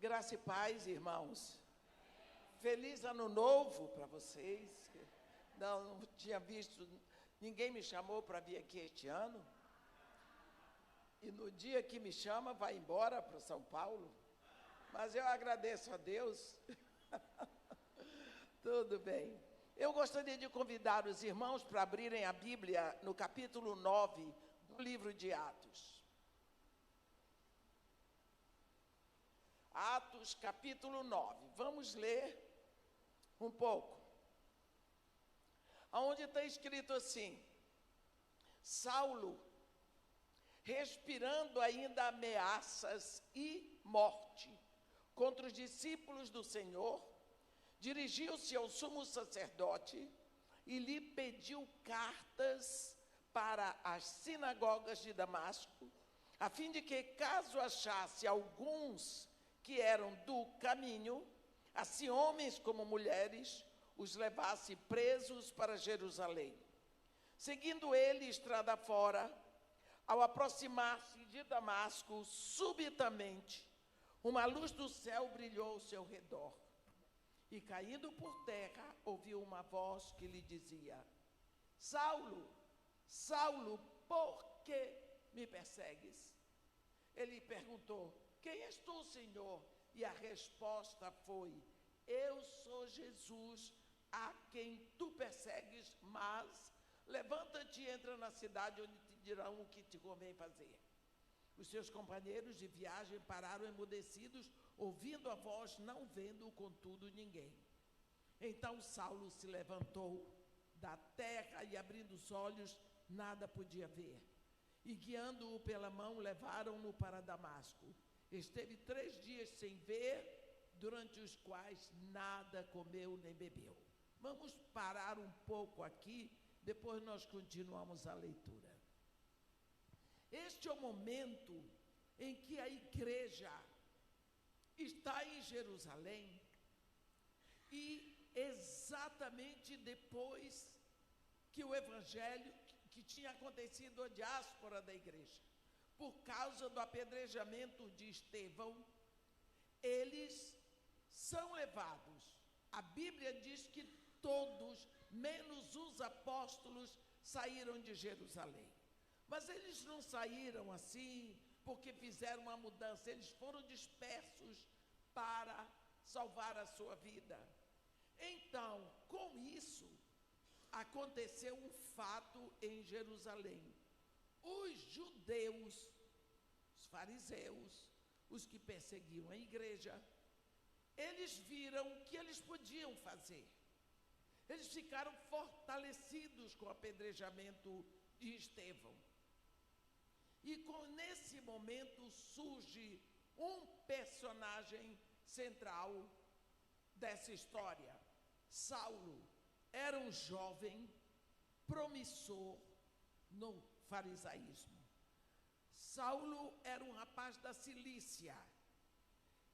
Graça e paz, irmãos. Feliz ano novo para vocês. Não tinha visto, ninguém me chamou para vir aqui este ano. E no dia que me chama, vai embora para São Paulo. Mas eu agradeço a Deus. Tudo bem. Eu gostaria de convidar os irmãos para abrirem a Bíblia no capítulo 9 do livro de Atos. Atos, capítulo 9. Vamos ler um pouco. Onde está escrito assim: Saulo, respirando ainda ameaças e morte contra os discípulos do Senhor, dirigiu-se ao sumo sacerdote e lhe pediu cartas para as sinagogas de Damasco, a fim de que, caso achasse alguns que eram do caminho, assim homens como mulheres, os levasse presos para Jerusalém. Seguindo ele estrada fora, ao aproximar-se de Damasco, subitamente, uma luz do céu brilhou ao seu redor. E caindo por terra, ouviu uma voz que lhe dizia: Saulo, Saulo, por que me persegues? Ele perguntou: Quem és tu, Senhor? E a resposta foi: Eu sou Jesus, a quem tu persegues, mas levanta-te e entra na cidade, onde te dirão o que te convém fazer. Os seus companheiros de viagem pararam emudecidos, ouvindo a voz, não vendo, contudo, ninguém. Então Saulo se levantou da terra e, abrindo os olhos, nada podia ver. E, guiando-o pela mão, levaram-no para Damasco. Esteve 3 dias sem ver, durante os quais nada comeu nem bebeu. Vamos parar um pouco aqui, depois nós continuamos a leitura. Este é o momento em que a igreja está em Jerusalém e exatamente depois que o evangelho, que tinha acontecido a diáspora da igreja, por causa do apedrejamento de Estevão, eles são levados. A Bíblia diz que todos, menos os apóstolos, saíram de Jerusalém. Mas eles não saíram assim porque fizeram uma mudança, eles foram dispersos para salvar a sua vida. Então, com isso, aconteceu um fato em Jerusalém. Os judeus, os fariseus, os que perseguiam a igreja, eles viram o que eles podiam fazer. Eles ficaram fortalecidos com o apedrejamento de Estevão. E nesse momento surge um personagem central dessa história. Saulo era um jovem promissor no farisaísmo. Saulo era um rapaz da Cilícia.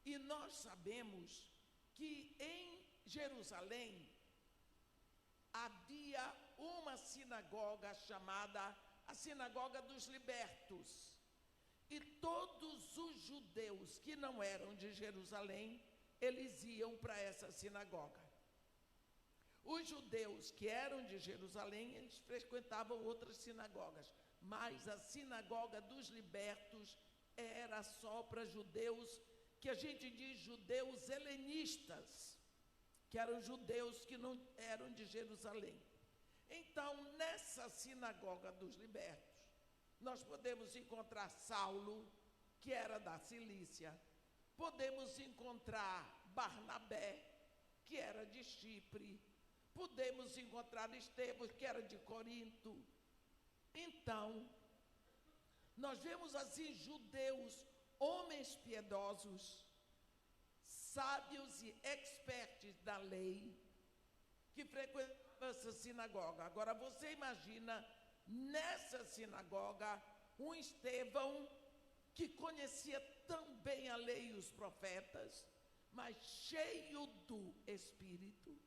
E nós sabemos que em Jerusalém havia uma sinagoga chamada a Sinagoga dos Libertos. E todos os judeus que não eram de Jerusalém, eles iam para essa sinagoga. Os judeus que eram de Jerusalém, eles frequentavam outras sinagogas, mas a Sinagoga dos Libertos era só para judeus, que a gente diz judeus helenistas, que eram judeus que não eram de Jerusalém. Então, nessa Sinagoga dos Libertos, nós podemos encontrar Saulo, que era da Cilícia, podemos encontrar Barnabé, que era de Chipre, podemos encontrar Estevão, que era de Corinto. Então, nós vemos assim judeus, homens piedosos, sábios e expertos da lei, que frequentavam essa sinagoga. Agora, você imagina, nessa sinagoga, um Estevão que conhecia tão bem a lei e os profetas, mas cheio do Espírito,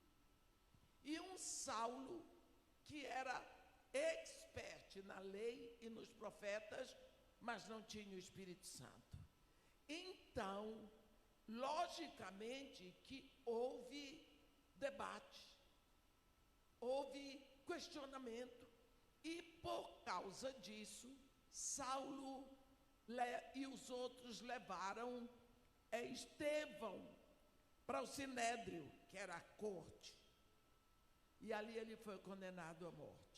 e um Saulo que era expert na lei e nos profetas, mas não tinha o Espírito Santo. Então, logicamente que houve debate, houve questionamento, e por causa disso, Saulo e os outros levaram Estevão para o Sinédrio, que era a corte, e ali ele foi condenado à morte.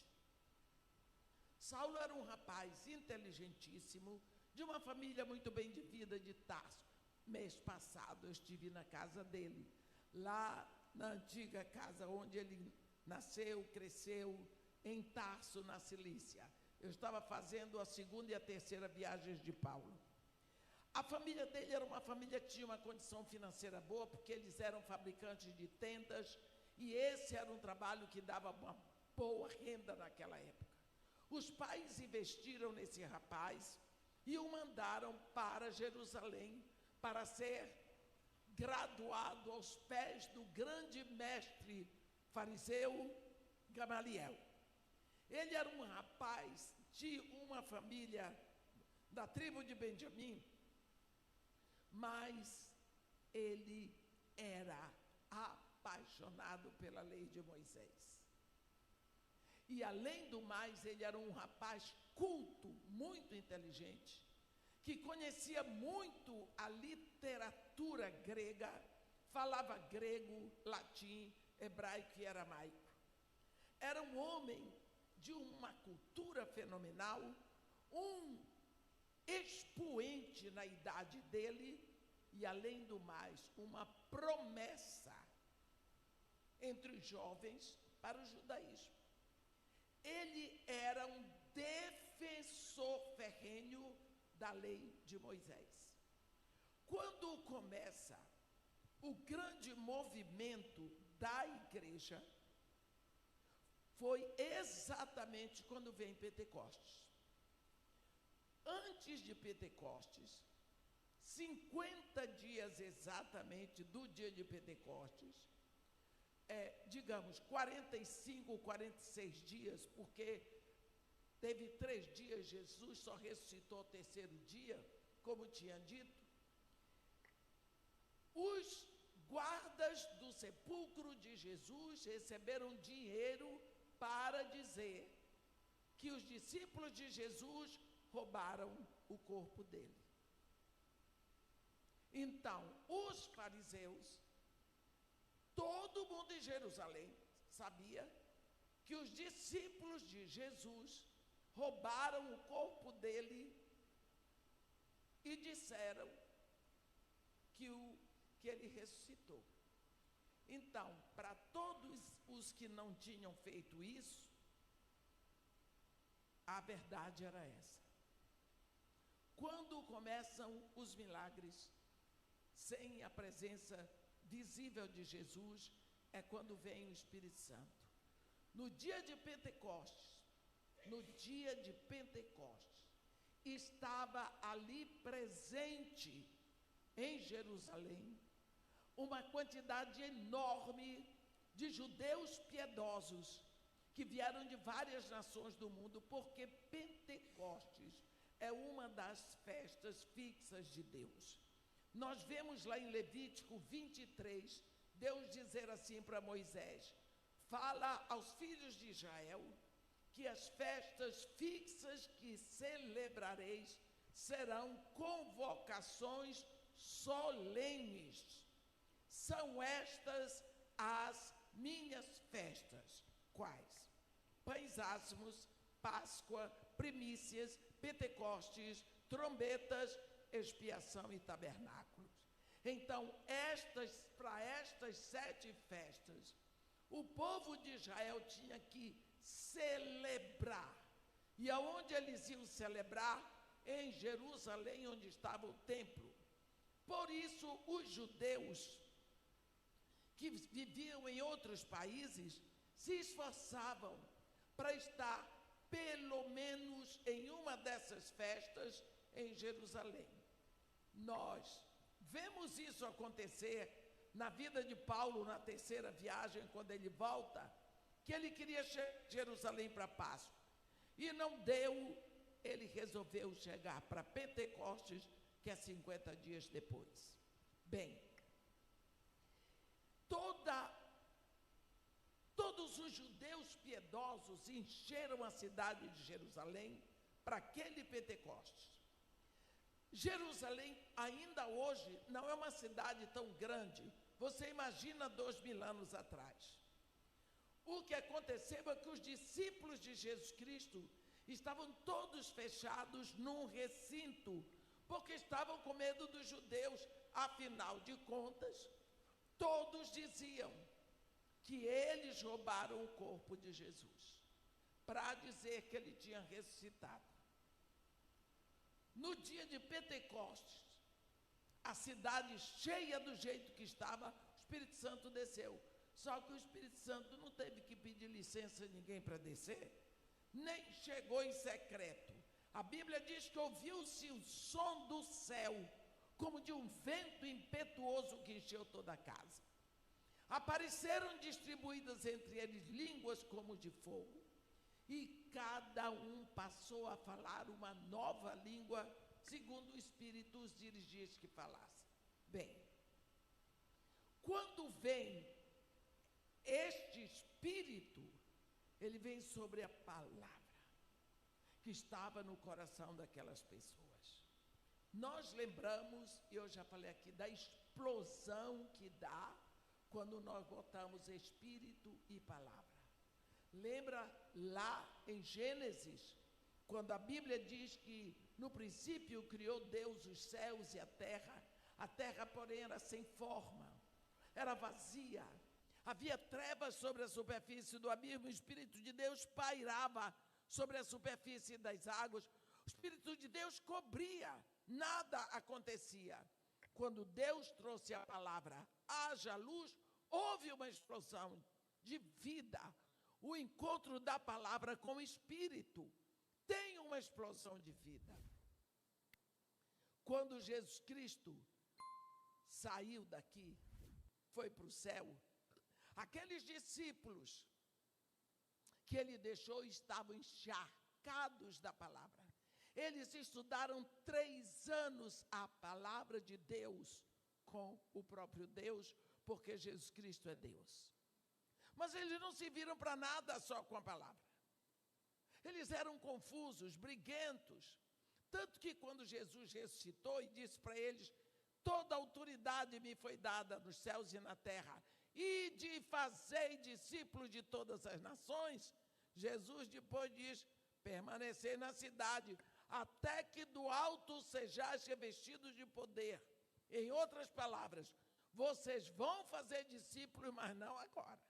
Saulo era um rapaz inteligentíssimo, de uma família muito bem de vida de Tarso. Mês passado eu estive na casa dele, lá na antiga casa onde ele nasceu, cresceu, em Tarso, na Cilícia. Eu estava fazendo a segunda e a terceira viagens de Paulo. A família dele era uma família que tinha uma condição financeira boa, porque eles eram fabricantes de tendas, e esse era um trabalho que dava uma boa renda naquela época. Os pais investiram nesse rapaz e o mandaram para Jerusalém para ser graduado aos pés do grande mestre fariseu Gamaliel. Ele era um rapaz de uma família da tribo de Benjamim, mas ele era apaixonado pela lei de Moisés. E, além do mais, ele era um rapaz culto, muito inteligente, que conhecia muito a literatura grega, falava grego, latim, hebraico e aramaico. Era um homem de uma cultura fenomenal, um expoente na idade dele e, além do mais, uma promessa entre os jovens para o judaísmo. Ele era um defensor ferrenho da lei de Moisés. Quando começa o grande movimento da igreja, foi exatamente quando vem Pentecostes. Antes de Pentecostes, 50 dias exatamente do dia de Pentecostes, digamos, 45, 46 dias, porque teve 3 dias, Jesus só ressuscitou ao terceiro dia, como tinha dito. Os guardas do sepulcro de Jesus receberam dinheiro para dizer que os discípulos de Jesus roubaram o corpo dele. Então, os fariseus, todo mundo em Jerusalém sabia que os discípulos de Jesus roubaram o corpo dele e disseram que ele ressuscitou. Então, para todos os que não tinham feito isso, a verdade era essa. Quando começam os milagres, sem a presença visível de Jesus, é quando vem o Espírito Santo. No dia de Pentecostes, estava ali presente em Jerusalém uma quantidade enorme de judeus piedosos que vieram de várias nações do mundo, porque Pentecostes é uma das festas fixas de Deus. Nós vemos lá em Levítico 23, Deus dizer assim para Moisés: fala aos filhos de Israel que as festas fixas que celebrareis serão convocações solenes. São estas as minhas festas. Quais? Pães ásmos, Páscoa, primícias, Pentecostes, trombetas, expiação e tabernáculos. Então, para estas 7 festas, o povo de Israel tinha que celebrar. E aonde eles iam celebrar? Em Jerusalém, onde estava o templo. Por isso, os judeus que viviam em outros países se esforçavam para estar pelo menos em uma dessas festas em Jerusalém. Nós vemos isso acontecer na vida de Paulo na terceira viagem, quando ele volta, que ele queria chegar a Jerusalém para Páscoa, e não deu, ele resolveu chegar para Pentecostes, que é 50 dias depois. Bem, todos os judeus piedosos encheram a cidade de Jerusalém para aquele Pentecostes. Jerusalém, ainda hoje, não é uma cidade tão grande. Você imagina 2000 anos atrás. O que aconteceu é que os discípulos de Jesus Cristo estavam todos fechados num recinto, porque estavam com medo dos judeus. Afinal de contas, todos diziam que eles roubaram o corpo de Jesus, para dizer que ele tinha ressuscitado. No dia de Pentecostes, a cidade cheia do jeito que estava, o Espírito Santo desceu. Só que o Espírito Santo não teve que pedir licença a ninguém para descer, nem chegou em secreto. A Bíblia diz que ouviu-se o som do céu, como de um vento impetuoso que encheu toda a casa. Apareceram distribuídas entre eles línguas como de fogo, e cada um passou a falar uma nova língua, segundo o Espírito os dirigia que falassem. Bem, quando vem este Espírito, ele vem sobre a palavra que estava no coração daquelas pessoas. Nós lembramos, e eu já falei aqui, da explosão que dá quando nós botamos Espírito e palavra. Lembra lá em Gênesis, quando a Bíblia diz que no princípio criou Deus os céus e a terra, porém, era sem forma, era vazia, havia trevas sobre a superfície do abismo, o Espírito de Deus pairava sobre a superfície das águas, o Espírito de Deus cobria, nada acontecia. Quando Deus trouxe a palavra, haja luz, houve uma explosão de vida. O encontro da palavra com o Espírito tem uma explosão de vida. Quando Jesus Cristo saiu daqui, foi para o céu, aqueles discípulos que ele deixou estavam encharcados da palavra. Eles estudaram 3 anos a palavra de Deus com o próprio Deus, porque Jesus Cristo é Deus. Mas eles não se viram para nada só com a palavra. Eles eram confusos, briguentos. Tanto que quando Jesus ressuscitou e disse para eles, toda autoridade me foi dada nos céus e na terra, e de fazer discípulos de todas as nações, Jesus depois diz, permanecer na cidade, até que do alto sejais revestidos de poder. Em outras palavras, vocês vão fazer discípulos, mas não agora.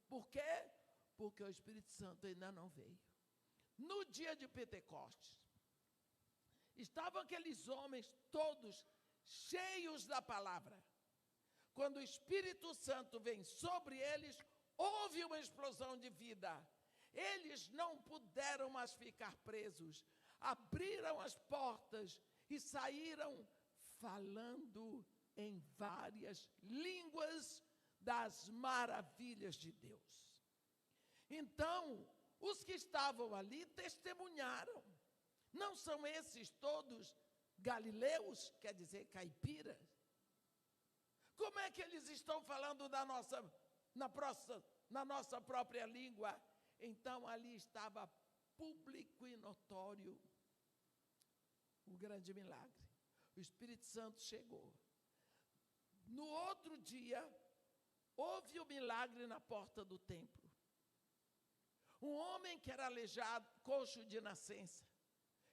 Por quê? Porque o Espírito Santo ainda não veio. No dia de Pentecostes, estavam aqueles homens todos cheios da palavra. Quando o Espírito Santo vem sobre eles, houve uma explosão de vida. Eles não puderam mais ficar presos. Abriram as portas e saíram falando em várias línguas das maravilhas de Deus. Então, os que estavam ali testemunharam. Não são esses todos galileus, quer dizer, caipiras? Como é que eles estão falando na nossa própria língua? Então, ali estava público e notório o grande milagre. O Espírito Santo chegou. No outro dia, houve o milagre na porta do templo. Um homem que era aleijado, coxo de nascença.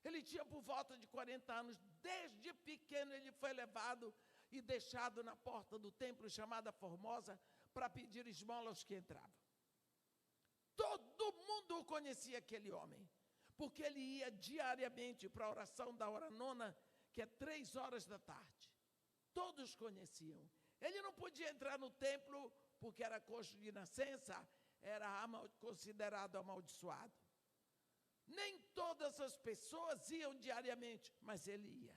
Ele tinha por volta de 40 anos. Desde pequeno ele foi levado e deixado na porta do templo, chamada Formosa, para pedir esmola aos que entravam. Todo mundo conhecia aquele homem, porque ele ia diariamente para a oração da hora nona, que é 3 horas da tarde. Todos conheciam. Ele não podia entrar no templo, porque era coxo de nascença, era considerado amaldiçoado. Nem todas as pessoas iam diariamente, mas ele ia.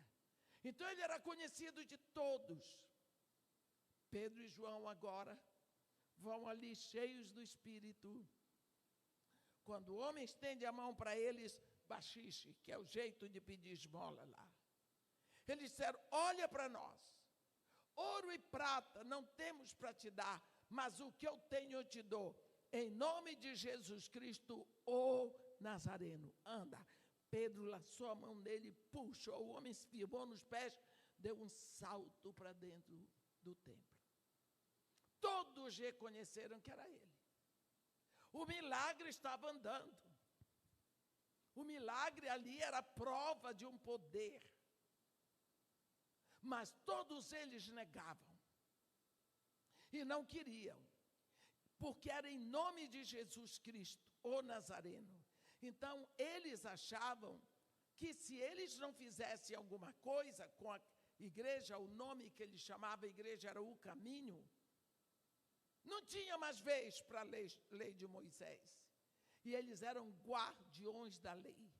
Então ele era conhecido de todos. Pedro e João agora vão ali cheios do Espírito. Quando o homem estende a mão para eles, baxixe, que é o jeito de pedir esmola lá. Eles disseram, olha para nós. ouro e prata não temos para te dar, mas o que eu tenho eu te dou. Em nome de Jesus Cristo, o Nazareno, anda. Pedro lançou a mão nele, puxou, o homem se firmou nos pés, deu um salto para dentro do templo. Todos reconheceram que era ele. O milagre estava andando. O milagre ali era prova de um poder. Mas todos eles negavam. E não queriam. Porque era em nome de Jesus Cristo, o Nazareno. Então, eles achavam que se eles não fizessem alguma coisa com a igreja, o nome que ele chamava a igreja era o caminho, não tinha mais vez para a lei de Moisés. E eles eram guardiões da lei.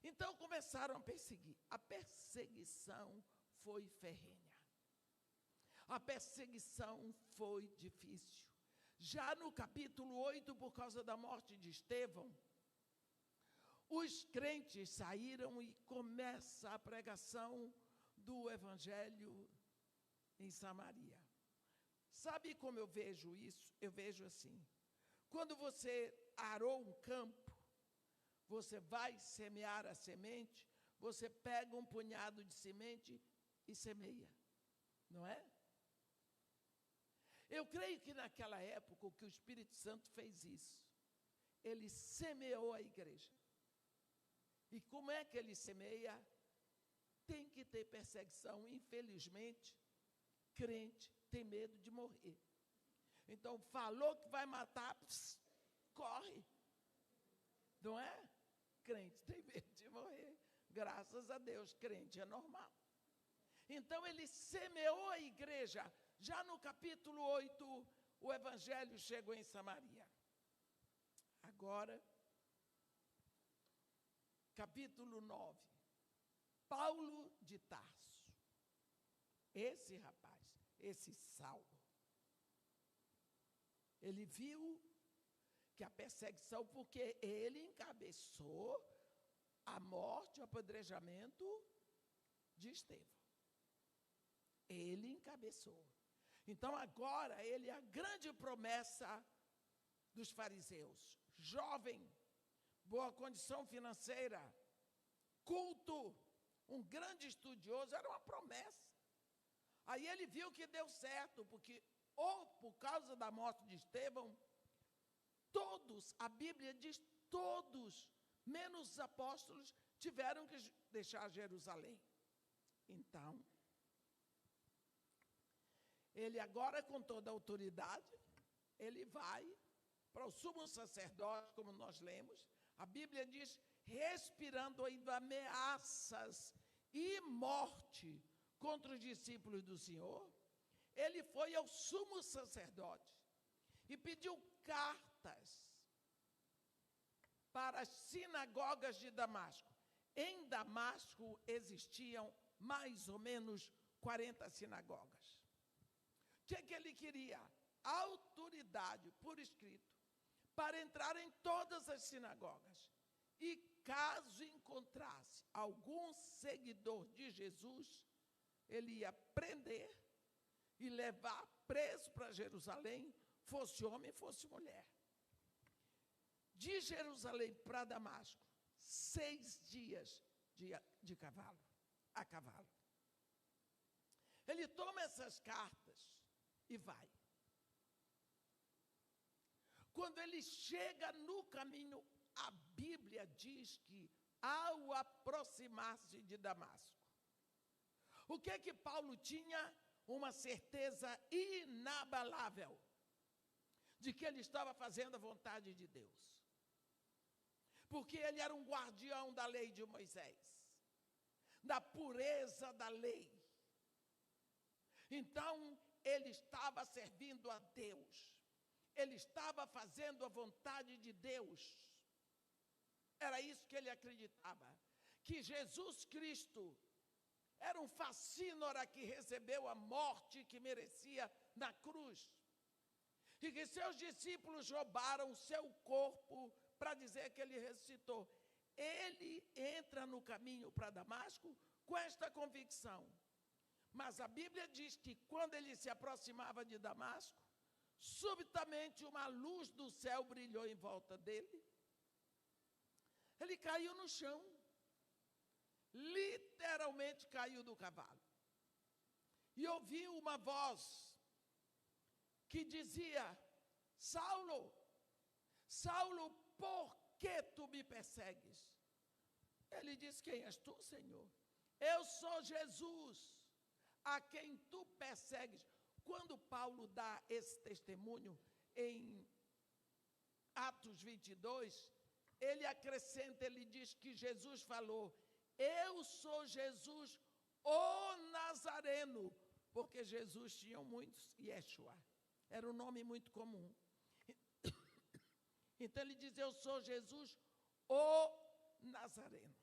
Então começaram a perseguir. A perseguição foi ferrenha. A perseguição foi difícil. Já no capítulo 8, por causa da morte de Estevão, os crentes saíram e começa a pregação do evangelho em Samaria. Sabe como eu vejo isso? Eu vejo assim. Quando você arou um campo, você vai semear a semente, você pega um punhado de semente e semeia. Não é? Eu creio que naquela época o que o Espírito Santo fez isso. Ele semeou a igreja. E como é que ele semeia? Tem que ter perseguição. Infelizmente, crente tem medo de morrer. Então, falou que vai matar, corre. Não é? Crente tem medo de morrer. Graças a Deus, crente é normal. Então, ele semeou a igreja. Já no capítulo 8, o evangelho chegou em Samaria. Agora, capítulo 9. Paulo de Tarso. Esse rapaz, esse Saulo, ele viu que a perseguição, porque ele encabeçou a morte, o apedrejamento de Estevão. Ele encabeçou. Então agora ele é a grande promessa dos fariseus. Jovem, boa condição financeira, culto, um grande estudioso, era uma promessa. Aí ele viu que deu certo, porque ou por causa da morte de Estevão, todos, a Bíblia diz todos, menos os apóstolos, tiveram que deixar Jerusalém. Então, ele agora com toda a autoridade, ele vai para o sumo sacerdote, como nós lemos, a Bíblia diz, respirando ainda ameaças e morte contra os discípulos do Senhor, ele foi ao sumo sacerdote e pediu cartas para as sinagogas de Damasco. Em Damasco existiam mais ou menos 40 sinagogas. O que ele queria? Autoridade por escrito para entrar em todas as sinagogas. E caso encontrasse algum seguidor de Jesus, ele ia prender e levar preso para Jerusalém, fosse homem, fosse mulher. De Jerusalém para Damasco, 6 dias de cavalo, a cavalo. Ele toma essas cartas e vai. Quando ele chega no caminho, a Bíblia diz que ao aproximar-se de Damasco, o que é que Paulo tinha? Uma certeza inabalável de que ele estava fazendo a vontade de Deus. Porque ele era um guardião da lei de Moisés, da pureza da lei. Então, ele estava servindo a Deus. Ele estava fazendo a vontade de Deus. Era isso que ele acreditava. Que Jesus Cristo era um facínora que recebeu a morte que merecia na cruz. E que seus discípulos roubaram o seu corpo para dizer que ele ressuscitou. Ele entra no caminho para Damasco com esta convicção. Mas a Bíblia diz que quando ele se aproximava de Damasco, subitamente uma luz do céu brilhou em volta dele. Ele caiu no chão, literalmente caiu do cavalo. E ouviu uma voz que dizia: Saulo, Saulo, por que tu me persegues? Ele disse: quem és tu, Senhor? Eu sou Jesus, a quem tu persegues. Quando Paulo dá esse testemunho em Atos 22, ele acrescenta, ele diz que Jesus falou: eu sou Jesus, o Nazareno, porque Jesus tinha muitos, Yeshua, era um nome muito comum. Então ele diz: eu sou Jesus, o Nazareno,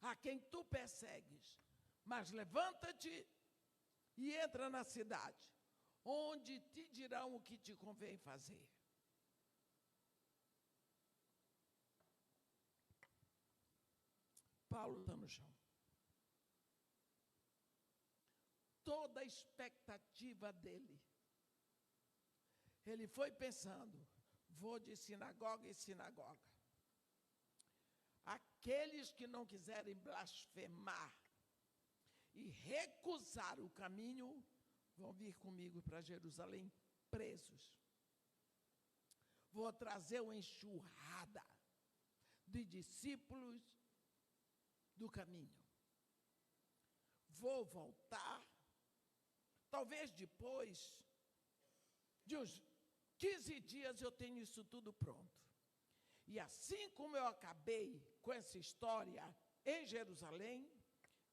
a quem tu persegues, mas levanta-te e entra na cidade, onde te dirão o que te convém fazer. Paulo está no chão. Toda a expectativa dele, ele foi pensando: vou de sinagoga em sinagoga. Aqueles que não quiserem blasfemar e recusar o caminho, vão vir comigo para Jerusalém presos. Vou trazer uma enxurrada de discípulos do caminho. Vou voltar, talvez depois de uns 15 dias eu tenho isso tudo pronto. E assim como eu acabei com essa história em Jerusalém,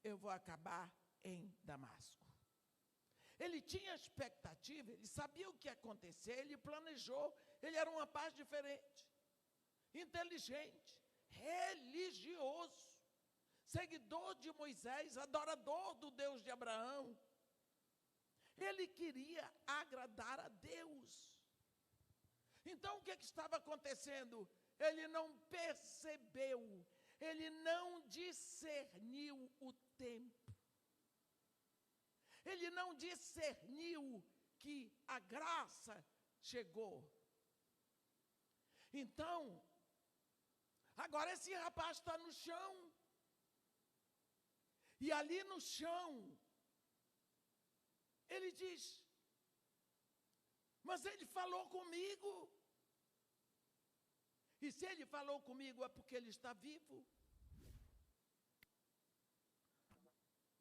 eu vou acabar em Damasco. Ele tinha expectativa, ele sabia o que ia acontecer, ele planejou, ele era um rapaz diferente, inteligente, religioso, seguidor de Moisés, adorador do Deus de Abraão. Ele queria agradar a Deus. Então o que estava acontecendo? Ele não percebeu, ele não discerniu o tempo. Ele não discerniu que a graça chegou. Então, agora esse rapaz está no chão. E ali no chão, ele diz: mas ele falou comigo. E se ele falou comigo é porque ele está vivo.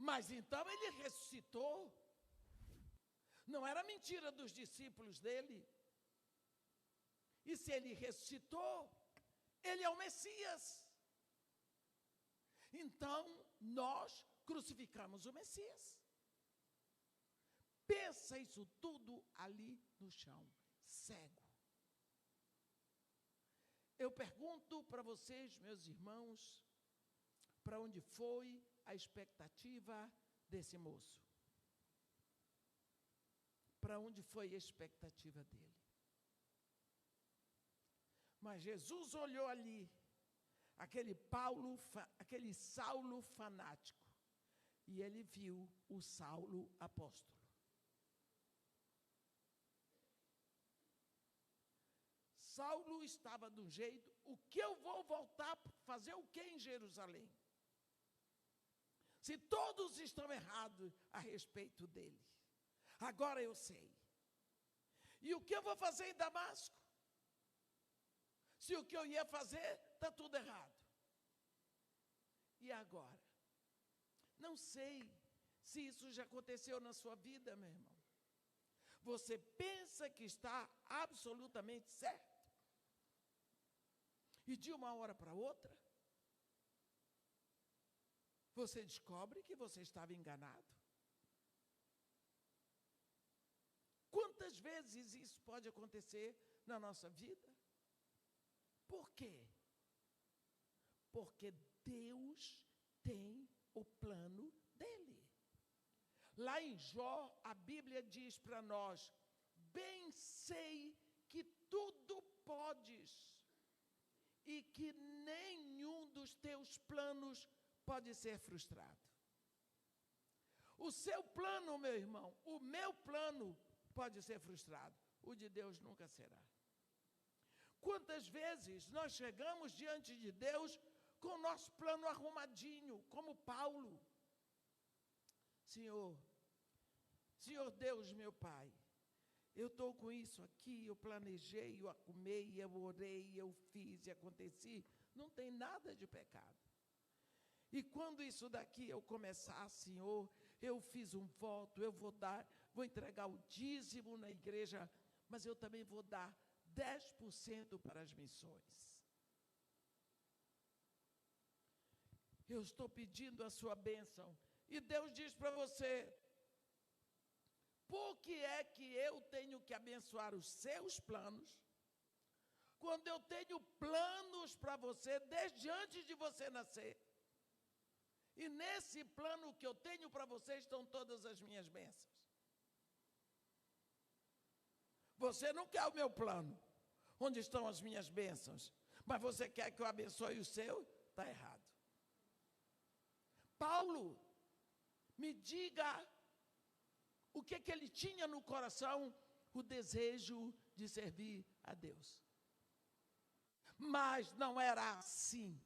Mas então ele ressuscitou. Não era mentira dos discípulos dele. E se ele ressuscitou, ele é o Messias. Então nós crucificamos o Messias. Pensa isso tudo ali no chão, cego. Eu pergunto para vocês, meus irmãos, para onde foi a expectativa desse moço? Para onde foi a expectativa dele? Mas Jesus olhou ali, aquele Saulo fanático, e ele viu o Saulo apóstolo. Saulo estava de um jeito: o que eu vou voltar para fazer o que em Jerusalém? Se todos estão errados a respeito dele, agora eu sei. E o que eu vou fazer em Damasco? Se o que eu ia fazer está tudo errado. E agora? Não sei se isso já aconteceu na sua vida, meu irmão. Você pensa que está absolutamente certo. E de uma hora para outra, você descobre que você estava enganado. Quantas vezes isso pode acontecer na nossa vida? Por quê? Porque Deus tem o plano dele. Lá em Jó, a Bíblia diz para nós: bem sei que tudo podes, e que nenhum dos teus planos pode ser frustrado. O seu plano, meu irmão, o meu plano pode ser frustrado. O de Deus nunca será. Quantas vezes nós chegamos diante de Deus com o nosso plano arrumadinho, como Paulo. Senhor Deus, meu Pai, eu estou com isso aqui, eu planejei, eu arrumei, eu orei, eu fiz e aconteci. Não tem nada de pecado. E quando isso daqui eu começar, Senhor, eu fiz um voto, eu vou entregar o dízimo na igreja, mas eu também vou dar 10% para as missões. Eu estou pedindo a sua bênção. E Deus diz para você, por que é que eu tenho que abençoar os seus planos, quando eu tenho planos para você desde antes de você nascer? E nesse plano que eu tenho para você estão todas as minhas bênçãos. Você não quer o meu plano, onde estão as minhas bênçãos, mas você quer que eu abençoe o seu? Está errado. Paulo, me diga o que ele tinha no coração, o desejo de servir a Deus. Mas não era assim.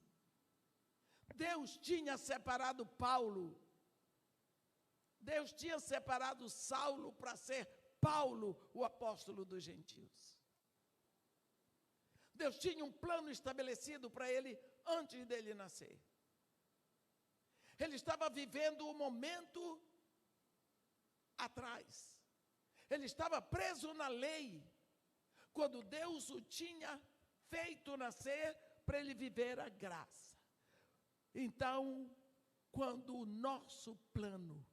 Deus tinha separado Paulo. Deus tinha separado Saulo para ser Paulo, o apóstolo dos gentios. Deus tinha um plano estabelecido para ele antes dele nascer. Ele estava vivendo um momento atrás. Ele estava preso na lei, quando Deus o tinha feito nascer para ele viver a graça. Então, quando o nosso plano,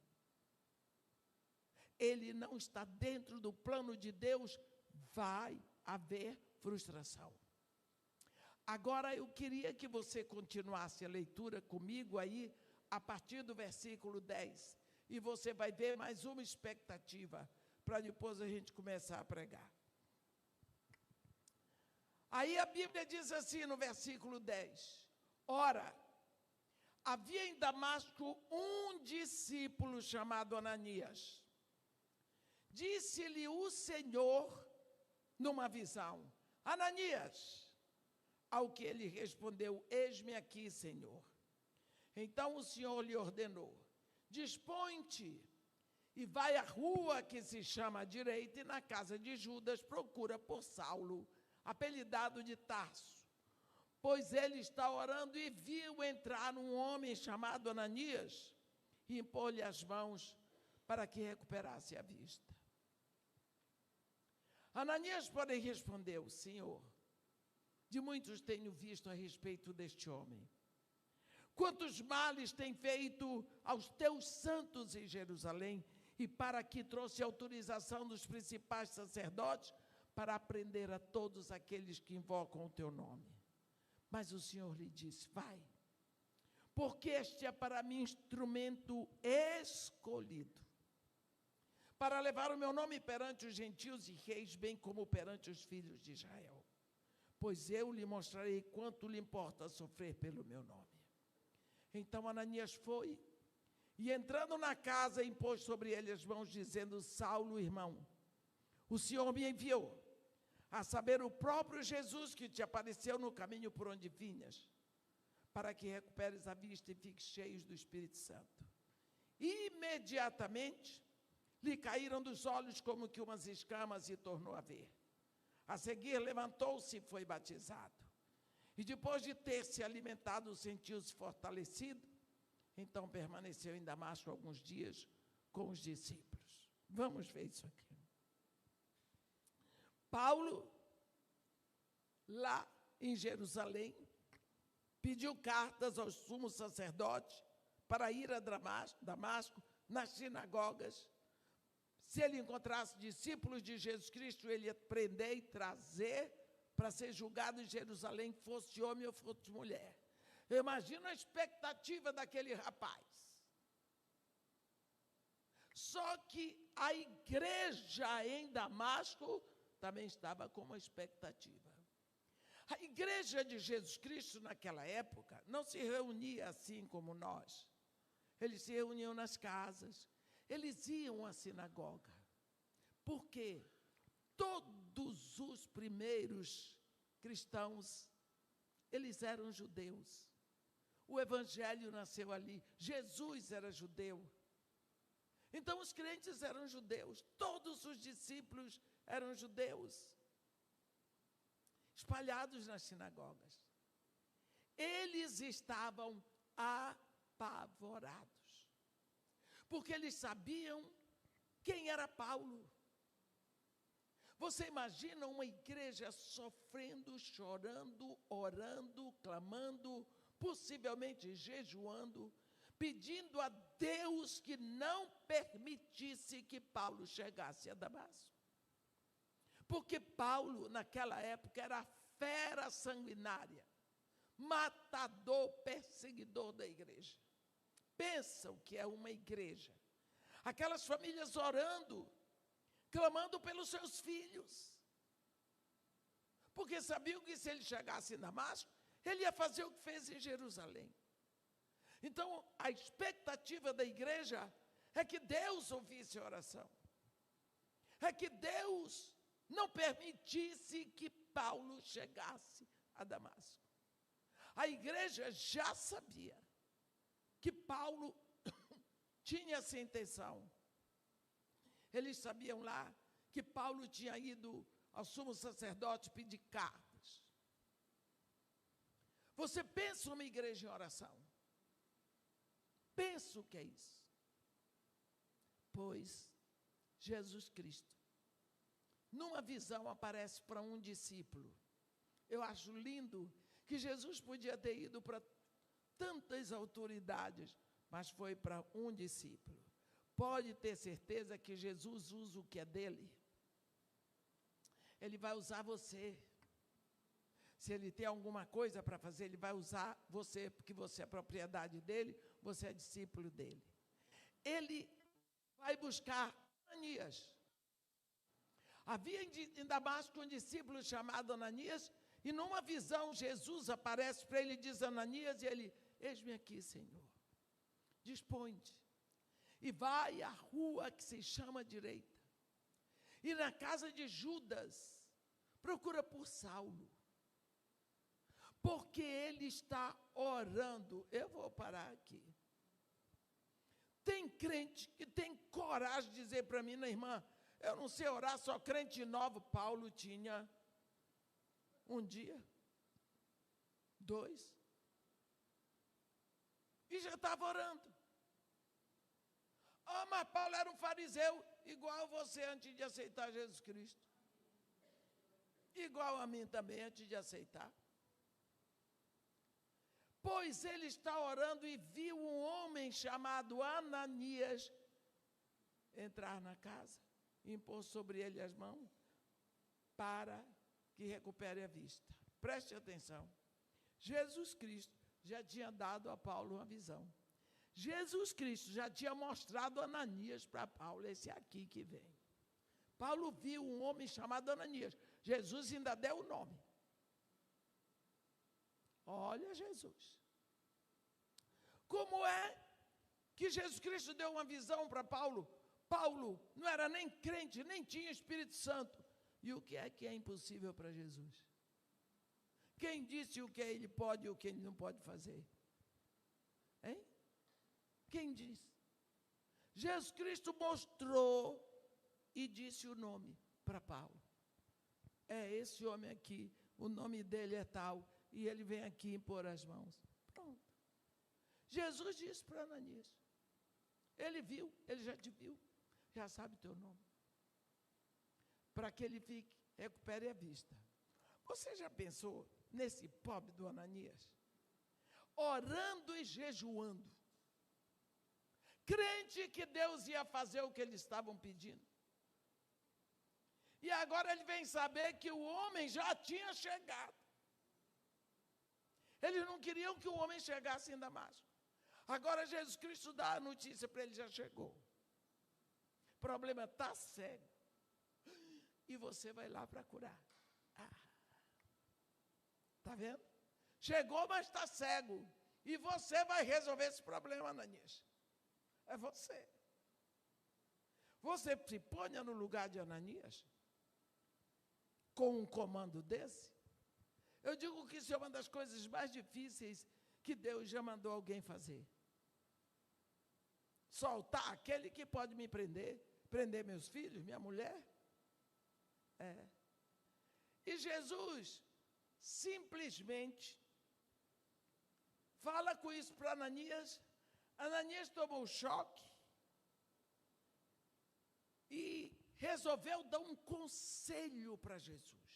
ele não está dentro do plano de Deus, vai haver frustração. Agora, eu queria que você continuasse a leitura comigo aí, a partir do versículo 10, e você vai ver mais uma expectativa, para depois a gente começar a pregar. Aí a Bíblia diz assim no versículo 10, ora, havia em Damasco um discípulo chamado Ananias. Disse-lhe o Senhor numa visão, Ananias, ao que ele respondeu, eis-me aqui, Senhor. Então o Senhor lhe ordenou, dispõe-te e vai à rua que se chama à direita, e na casa de Judas procura por Saulo, apelidado de Tarso, pois ele está orando e viu entrar um homem chamado Ananias e impor-lhe as mãos para que recuperasse a vista. Ananias, porém, respondeu, Senhor, de muitos tenho visto a respeito deste homem. Quantos males tem feito aos teus santos em Jerusalém, e para que trouxe autorização dos principais sacerdotes para prender a todos aqueles que invocam o teu nome. Mas o Senhor lhe disse, vai, porque este é para mim instrumento escolhido, para levar o meu nome perante os gentios e reis, bem como perante os filhos de Israel. Pois eu lhe mostrarei quanto lhe importa sofrer pelo meu nome. Então Ananias foi, e entrando na casa, impôs sobre ele as mãos, dizendo, Saulo, irmão, o Senhor me enviou, a saber, o próprio Jesus que te apareceu no caminho por onde vinhas, para que recuperes a vista e fiques cheios do Espírito Santo. Imediatamente lhe caíram dos olhos como que umas escamas e tornou a ver. A seguir levantou-se e foi batizado. E depois de ter se alimentado, sentiu-se fortalecido. Então permaneceu em Damasco alguns dias com os discípulos. Vamos ver isso aqui. Paulo, lá em Jerusalém, pediu cartas aos sumos sacerdotes para ir a Damasco, nas sinagogas. Se ele encontrasse discípulos de Jesus Cristo, ele ia prender e trazer para ser julgado em Jerusalém, fosse homem ou fosse mulher. Eu imagino a expectativa daquele rapaz. Só que a igreja em Damasco também estava com uma expectativa. A igreja de Jesus Cristo naquela época não se reunia assim como nós. Eles se reuniam nas casas, eles iam à sinagoga, porque todos os primeiros cristãos, eles eram judeus. O evangelho nasceu ali, Jesus era judeu. Então os crentes eram judeus, todos os discípulos eram judeus, espalhados nas sinagogas. Eles estavam apavorados, porque eles sabiam quem era Paulo. Você imagina uma igreja sofrendo, chorando, orando, clamando, possivelmente jejuando, pedindo a Deus que não permitisse que Paulo chegasse a Damasco. Porque Paulo, naquela época, era fera sanguinária, matador, perseguidor da igreja. Pensa o que é uma igreja. Aquelas famílias orando, clamando pelos seus filhos. Porque sabiam que se ele chegasse em Damasco, ele ia fazer o que fez em Jerusalém. Então, a expectativa da igreja é que Deus ouvisse a oração. É que Deus não permitisse que Paulo chegasse a Damasco. A igreja já sabia que Paulo tinha essa intenção. Eles sabiam lá que Paulo tinha ido ao sumo sacerdote pedir cartas. Você pensa numa igreja em oração? Pensa o que é isso? Pois Jesus Cristo, numa visão, aparece para um discípulo. Eu acho lindo que Jesus podia ter ido para tantas autoridades, mas foi para um discípulo. Pode ter certeza que Jesus usa o que é dele. Ele vai usar você. Se ele tem alguma coisa para fazer, ele vai usar você, porque você é propriedade dele, você é discípulo dele. Ele vai buscar Ananias. Havia em Damasco um discípulo chamado Ananias, e numa visão Jesus aparece para ele e diz: Ananias, e ele: eis-me aqui, Senhor. Dispõe-te e vai à rua que se chama Direita, e na casa de Judas procura por Saulo, porque ele está orando. Eu vou parar aqui. Tem crente que tem coragem de dizer para mim: irmã, eu não sei orar, só crente novo. Paulo tinha um dia, 2, e já estava orando. Ah, mas Paulo era um fariseu, igual você antes de aceitar Jesus Cristo. Igual a mim também, antes de aceitar. Pois ele está orando e viu um homem chamado Ananias entrar na casa, impor sobre ele as mãos, para que recupere a vista. Preste atenção. Jesus Cristo já tinha dado a Paulo uma visão. Jesus Cristo já tinha mostrado Ananias para Paulo, esse aqui que vem. Paulo viu um homem chamado Ananias. Jesus ainda deu o nome. Olha Jesus. Como é que Jesus Cristo deu uma visão para Paulo? Paulo não era nem crente, nem tinha Espírito Santo. E o que é impossível para Jesus? Quem disse o que ele pode e o que ele não pode fazer? Hein? Quem disse? Jesus Cristo mostrou e disse o nome para Paulo. É esse homem aqui, o nome dele é tal, e ele vem aqui impor as mãos. Pronto. Jesus disse para Ananias. Ele viu, ele já te viu, já sabe o teu nome. Para que ele fique, recupere a vista. Você já pensou nesse pobre do Ananias? Orando e jejuando. Crente que Deus ia fazer o que eles estavam pedindo. E agora ele vem saber que o homem já tinha chegado. Eles não queriam que o homem chegasse em Damasco. Agora Jesus Cristo dá a notícia para ele: já chegou. O problema está cego. E você vai lá para curar. Está vendo? Chegou, mas está cego. E você vai resolver esse problema, Ananias. É você. Você se ponha no lugar de Ananias? Com um comando desse? Eu digo que isso é uma das coisas mais difíceis que Deus já mandou alguém fazer. Soltar aquele que pode me prender meus filhos, minha mulher. E Jesus simplesmente fala com isso para Ananias. Ananias tomou um choque e resolveu dar um conselho para Jesus.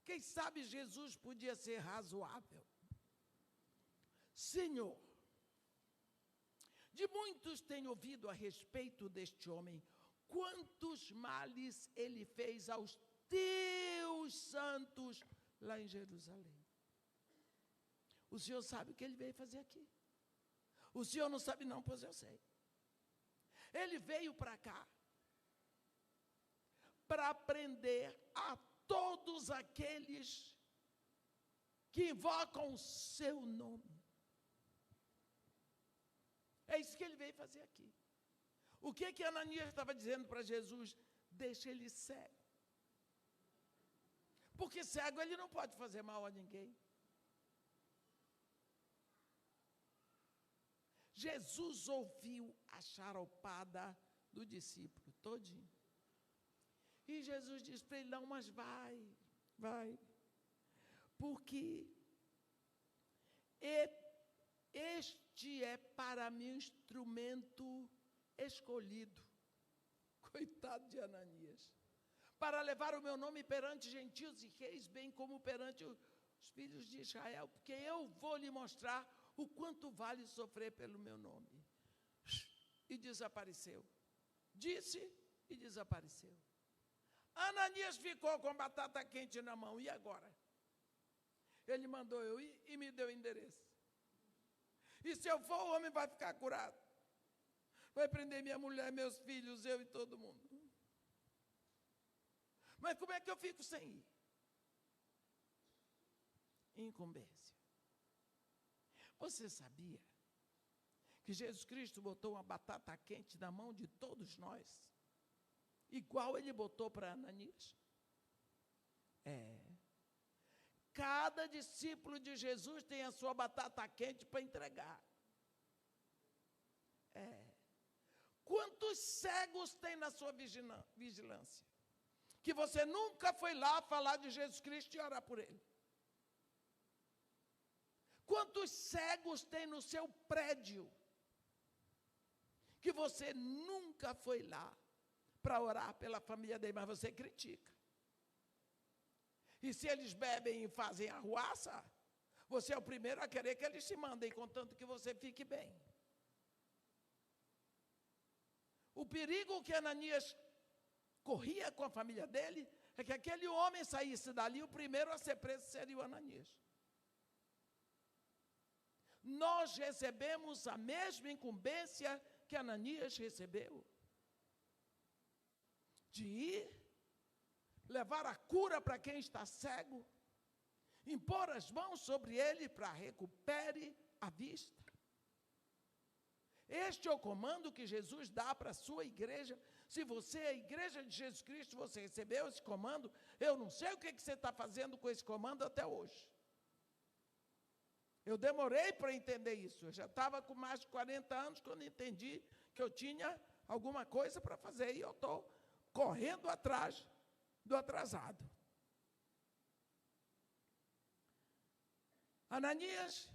Quem sabe Jesus podia ser razoável. Senhor, de muitos tenho ouvido a respeito deste homem, quantos males ele fez aos teus santos lá em Jerusalém. O Senhor sabe o que ele veio fazer aqui. O Senhor não sabe não, pois eu sei. Ele veio para cá para prender a todos aqueles que invocam o seu nome. É isso que ele veio fazer aqui. O que Ananias estava dizendo para Jesus? Deixa ele cego. Porque cego ele não pode fazer mal a ninguém. Jesus ouviu a charopada do discípulo todinho. E Jesus disse para ele, não, mas vai. Porque este é para mim um instrumento escolhido. Coitado de Ananias. Para levar o meu nome perante gentios e reis, bem como perante os filhos de Israel, porque eu vou lhe mostrar o quanto vale sofrer pelo meu nome. E desapareceu. Disse e desapareceu. Ananias ficou com batata quente na mão. E agora? Ele mandou eu ir e me deu o endereço. E se eu for, o homem vai ficar curado. Vai prender minha mulher, meus filhos, eu e todo mundo. Mas como é que eu fico sem ir? Incumbência. Você sabia que Jesus Cristo botou uma batata quente na mão de todos nós? Igual ele botou para Ananias? Cada discípulo de Jesus tem a sua batata quente para entregar. Quantos cegos tem na sua vigilância? Que você nunca foi lá falar de Jesus Cristo e orar por ele. Quantos cegos tem no seu prédio? Que você nunca foi lá para orar pela família dele, mas você critica. E se eles bebem e fazem arruaça, você é o primeiro a querer que eles se mandem, contanto que você fique bem. O perigo que Ananias corria com a família dele é que aquele homem saísse dali, o primeiro a ser preso seria o Ananias. Nós recebemos a mesma incumbência que Ananias recebeu, de ir, levar a cura para quem está cego, impor as mãos sobre ele para recupere a vista. Este é o comando que Jesus dá para a sua igreja. Se você é a igreja de Jesus Cristo, você recebeu esse comando, eu não sei o que você está fazendo com esse comando até hoje. Eu demorei para entender isso. Eu já estava com mais de 40 anos quando entendi que eu tinha alguma coisa para fazer. E eu estou correndo atrás do atrasado. Ananias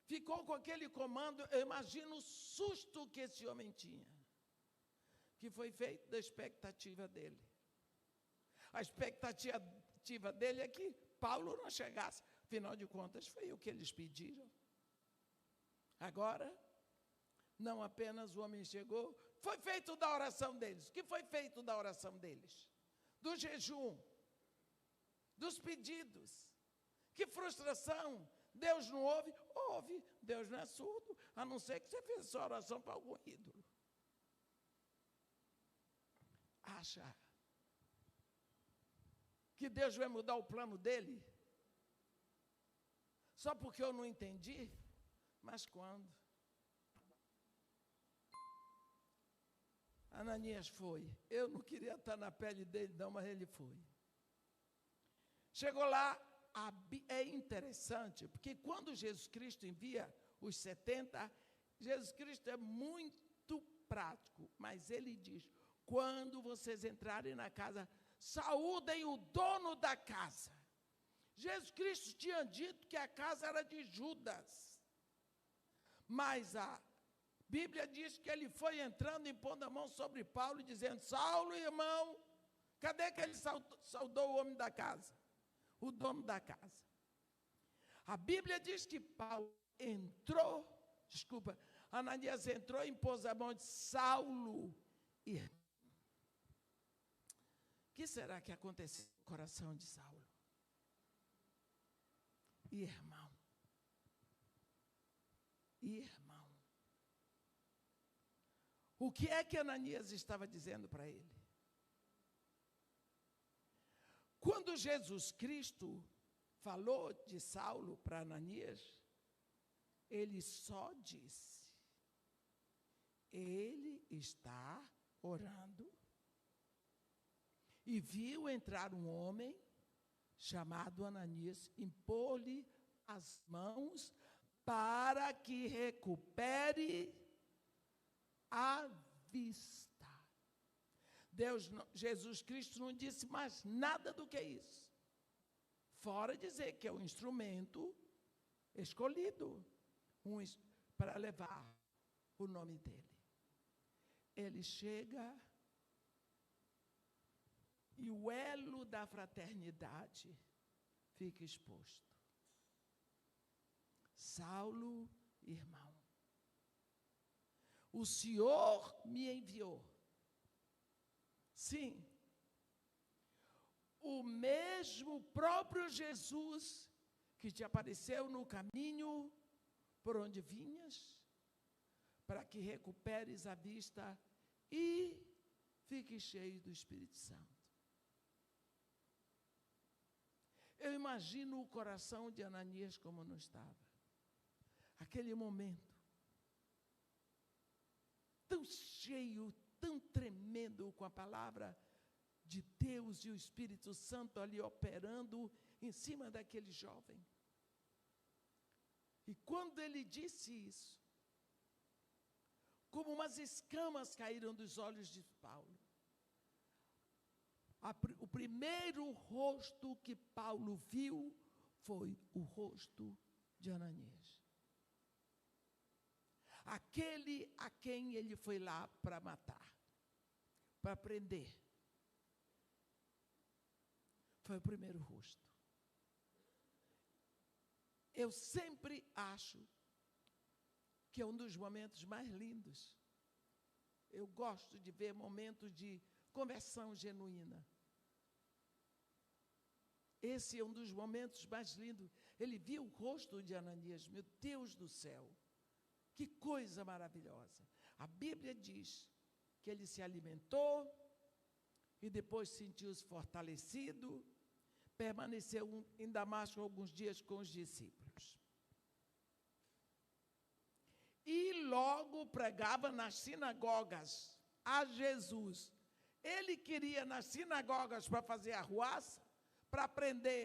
ficou com aquele comando. Eu imagino o susto que esse homem tinha, que foi feito da expectativa dele. A expectativa dele é que Paulo não chegasse. Afinal de contas, foi o que eles pediram. Agora, não apenas o homem chegou, foi feito da oração deles. O que foi feito da oração deles? Do jejum, dos pedidos. Que frustração! Deus não ouve? Ouve. Deus não é surdo, a não ser que você fez essa oração para algum ídolo. Acha que Deus vai mudar o plano dele? Só porque eu não entendi? Mas quando? Ananias foi. Eu não queria estar na pele dele, não, mas ele foi. Chegou lá, é interessante, porque quando Jesus Cristo envia os 70, Jesus Cristo é muito prático, mas ele diz, quando vocês entrarem na casa, saúdem o dono da casa. Jesus Cristo tinha dito que a casa era de Judas, mas a Bíblia diz que ele foi entrando, impondo a mão sobre Paulo, dizendo, Saulo, irmão, cadê que ele saudou o homem da casa? O dono da casa. A Bíblia diz que Ananias entrou e impôs a mão de Saulo. E o que será que aconteceu no coração de Saulo? Irmão. O que é que Ananias estava dizendo para ele? Quando Jesus Cristo falou de Saulo para Ananias, ele só disse, ele está orando e viu entrar um homem chamado Ananias, impor-lhe as mãos para que recupere a vista. Jesus Cristo não disse mais nada do que isso, fora dizer que é um instrumento escolhido para levar o nome dele. Ele chega e o elo da fraternidade fica exposto. Saulo, irmão, o Senhor me enviou. Sim, o mesmo próprio Jesus que te apareceu no caminho por onde vinhas, para que recuperes a vista e fique cheio do Espírito Santo. Eu imagino o coração de Ananias como não estava. Aquele momento, tão cheio, tão tremendo com a palavra de Deus e o Espírito Santo ali operando em cima daquele jovem. E quando ele disse isso, como umas escamas caíram dos olhos de Paulo. O primeiro rosto que Paulo viu foi o rosto de Ananias. Aquele a quem ele foi lá para matar, para prender. Foi o primeiro rosto. Eu sempre acho que é um dos momentos mais lindos. Eu gosto de ver momentos de conversão genuína. Esse é um dos momentos mais lindos. Ele viu o rosto de Ananias, meu Deus do céu. Que coisa maravilhosa. A Bíblia diz que ele se alimentou e depois sentiu-se fortalecido, permaneceu em Damasco alguns dias com os discípulos. E logo pregava nas sinagogas a Jesus. Ele queria nas sinagogas para fazer arruaça, para prender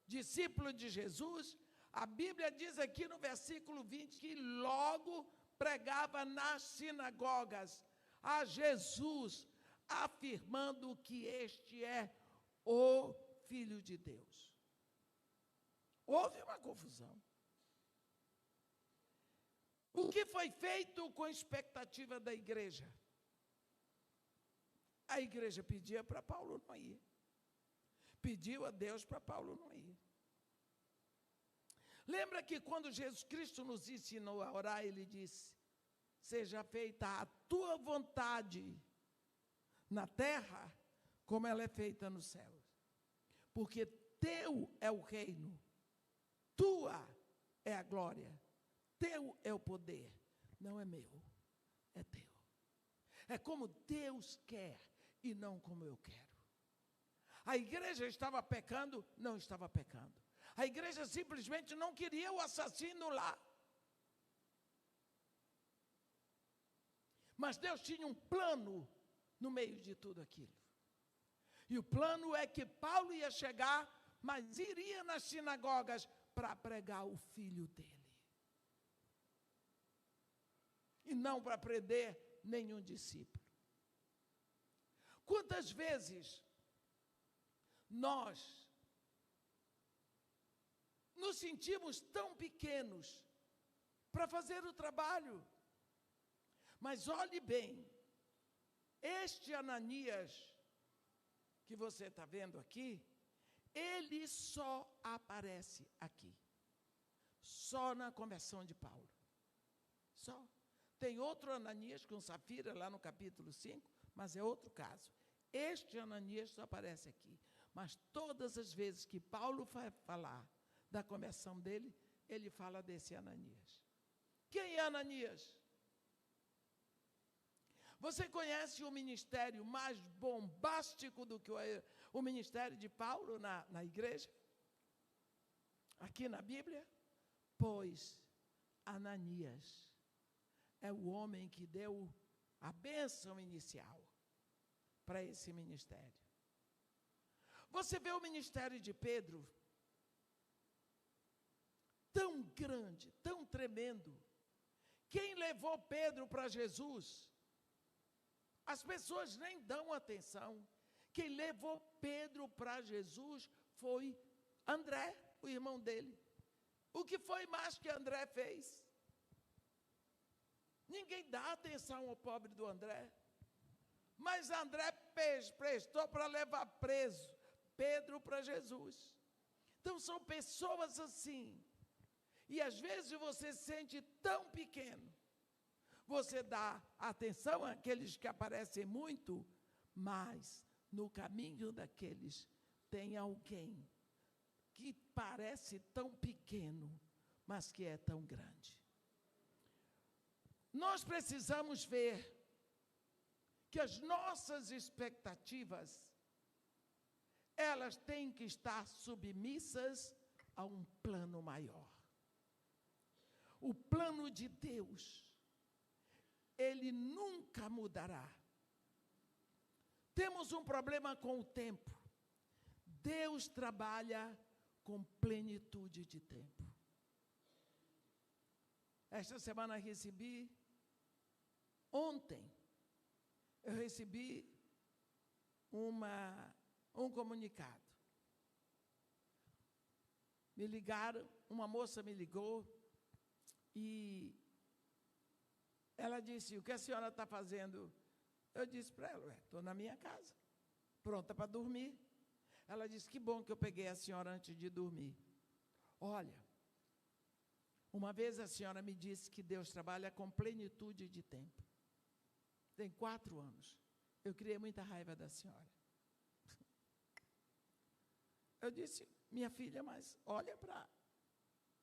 discípulo de Jesus. A Bíblia diz aqui no versículo 20 que logo pregava nas sinagogas a Jesus, afirmando que este é o Filho de Deus. Houve uma confusão. O que foi feito com a expectativa da igreja? A igreja pedia para Paulo não ir. Pediu a Deus para Paulo não ir. Lembra que quando Jesus Cristo nos ensinou a orar, ele disse, seja feita a tua vontade na terra, como ela é feita nos céus. Porque teu é o reino, tua é a glória, teu é o poder, não é meu, é teu. É como Deus quer e não como eu quero. A igreja estava pecando? Não estava pecando. A igreja simplesmente não queria o assassino lá. Mas Deus tinha um plano no meio de tudo aquilo. E o plano é que Paulo ia chegar, mas iria nas sinagogas para pregar o filho dele. E não para prender nenhum discípulo. Quantas vezes nós nos sentimos tão pequenos para fazer o trabalho? Mas olhe bem, este Ananias que você está vendo aqui, ele só aparece aqui, só na conversão de Paulo, só. Tem outro Ananias com Safira lá no capítulo 5, mas é outro caso. Este Ananias só aparece aqui, mas todas as vezes que Paulo vai falar da conversão dele, ele fala desse Ananias. Quem é Ananias? Você conhece o ministério mais bombástico do que o ministério de Paulo na igreja? Aqui na Bíblia? Pois Ananias é o homem que deu a bênção inicial para esse ministério. Você vê o ministério de Pedro, tão grande, tão tremendo. Quem levou Pedro para Jesus? As pessoas nem dão atenção. Quem levou Pedro para Jesus foi André, o irmão dele. O que foi mais que André fez? Ninguém dá atenção ao pobre do André. Mas André prestou para levar preso Pedro para Jesus. Então são pessoas assim. E às vezes você se sente tão pequeno. Você dá atenção àqueles que aparecem muito, mas no caminho daqueles tem alguém que parece tão pequeno, mas que é tão grande. Nós precisamos ver que as nossas expectativas, elas têm que estar submissas a um plano maior. O plano de Deus, ele nunca mudará. Temos um problema com o tempo. Deus trabalha com plenitude de tempo. Esta semana ontem, eu recebi um comunicado. Me ligaram, uma moça me ligou e ela disse: o que a senhora está fazendo? Eu disse para ela: estou na minha casa, pronta para dormir. Ela disse: que bom que eu peguei a senhora antes de dormir. Olha, uma vez a senhora me disse que Deus trabalha com plenitude de tempo. Tem 4 anos. Eu criei muita raiva da senhora. Eu disse: minha filha, mas olha para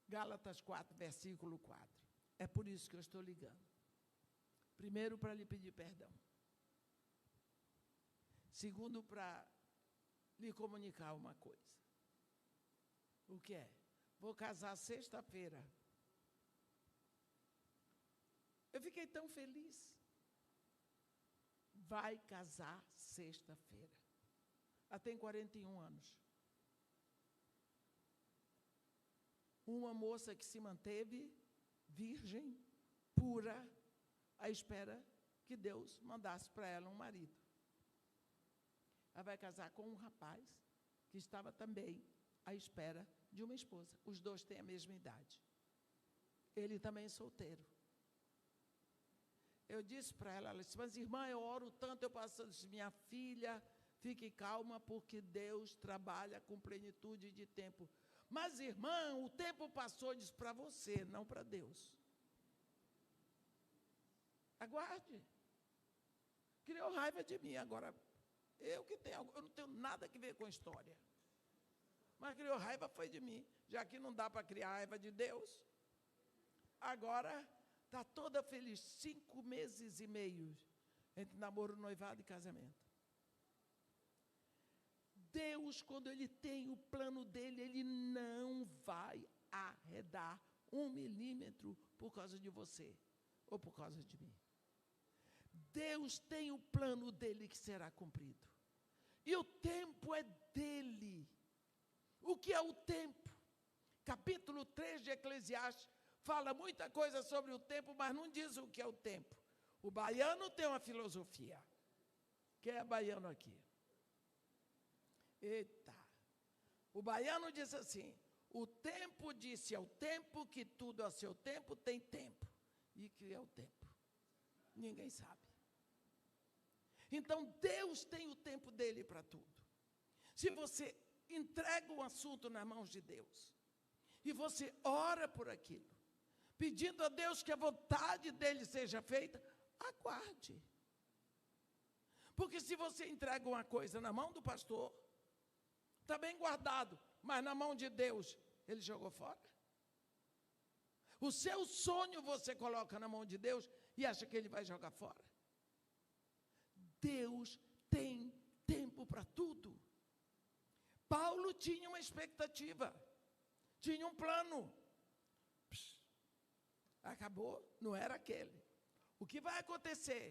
Gálatas 4, versículo 4. É por isso que eu estou ligando. Primeiro, para lhe pedir perdão. Segundo, para lhe comunicar uma coisa. O que é? Vou casar sexta-feira. Eu fiquei tão feliz. Vai casar sexta-feira. Ela tem 41 anos. Uma moça que se manteve virgem, pura, à espera que Deus mandasse para ela um marido. Ela vai casar com um rapaz que estava também à espera de uma esposa. Os dois têm a mesma idade. Ele também é solteiro. Eu disse para ela, ela disse: mas irmã, eu oro tanto, eu passo, disse, minha filha, fique calma, porque Deus trabalha com plenitude de tempo. Mas, irmã, o tempo passou, disse, para você, não para Deus. Aguarde. Criou raiva de mim. Agora, eu não tenho nada a ver com história. Mas criou raiva foi de mim, já que não dá para criar raiva de Deus. Agora, está toda feliz, 5 meses e meio, entre namoro, noivado e casamento. Deus, quando Ele tem o plano dEle, Ele não vai arredar 1 milímetro por causa de você, ou por causa de mim. Deus tem o plano dele que será cumprido. E o tempo é dele. O que é o tempo? Capítulo 3 de Eclesiastes fala muita coisa sobre o tempo, mas não diz o que é o tempo. O baiano tem uma filosofia. Quem é baiano aqui? Eita! O baiano diz assim: o tempo disse ao tempo que tudo a seu tempo tem tempo. E que é o tempo? Ninguém sabe. Então, Deus tem o tempo dele para tudo. Se você entrega um assunto nas mãos de Deus, e você ora por aquilo, pedindo a Deus que a vontade dele seja feita, aguarde. Porque se você entrega uma coisa na mão do pastor, está bem guardado, mas na mão de Deus, ele jogou fora. O seu sonho você coloca na mão de Deus e acha que ele vai jogar fora. Deus tem tempo para tudo. Paulo tinha uma expectativa, tinha um plano. Acabou, não era aquele. O que vai acontecer?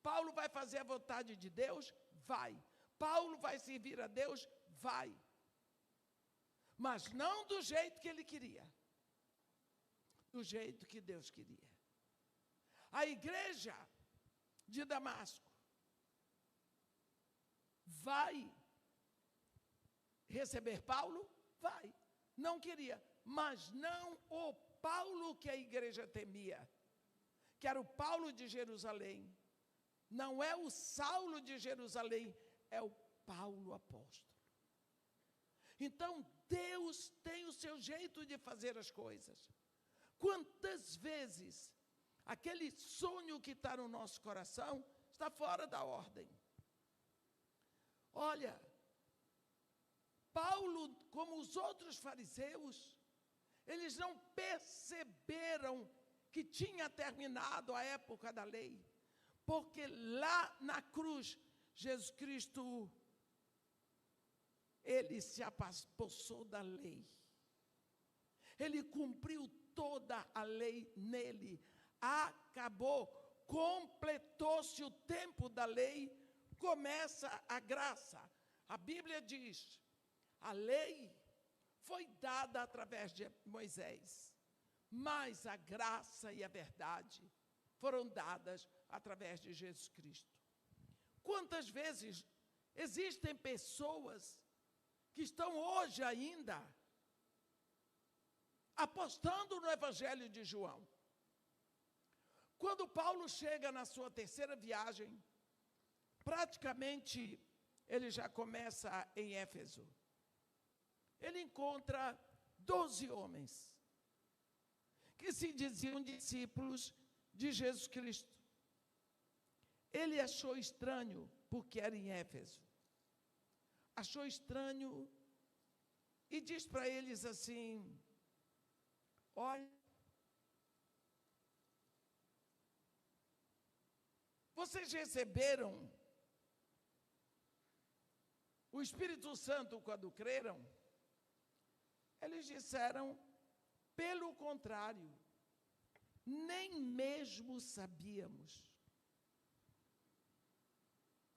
Paulo vai fazer a vontade de Deus? Vai. Paulo vai servir a Deus? Vai. Mas não do jeito que ele queria. Do jeito que Deus queria. A igreja de Damasco vai receber Paulo? Vai. Não queria, mas não o Paulo que a igreja temia, que era o Paulo de Jerusalém. Não é o Saulo de Jerusalém, é o Paulo apóstolo. Então, Deus tem o seu jeito de fazer as coisas. Quantas vezes aquele sonho que está no nosso coração está fora da ordem? Olha, Paulo, como os outros fariseus, eles não perceberam que tinha terminado a época da lei, porque lá na cruz, Jesus Cristo, ele se apossou da lei. Ele cumpriu toda a lei nele. Acabou, completou-se o tempo da lei, começa a graça. A Bíblia diz, a lei foi dada através de Moisés, mas a graça e a verdade foram dadas através de Jesus Cristo. Quantas vezes existem pessoas que estão hoje ainda apostando no Evangelho de João? Quando Paulo chega na sua terceira viagem, praticamente ele já começa em Éfeso. Ele encontra 12 homens que se diziam discípulos de Jesus Cristo. Ele achou estranho, porque era em Éfeso. Achou estranho e diz para eles assim: olha, vocês receberam o Espírito Santo quando creram? Eles disseram, pelo contrário, nem mesmo sabíamos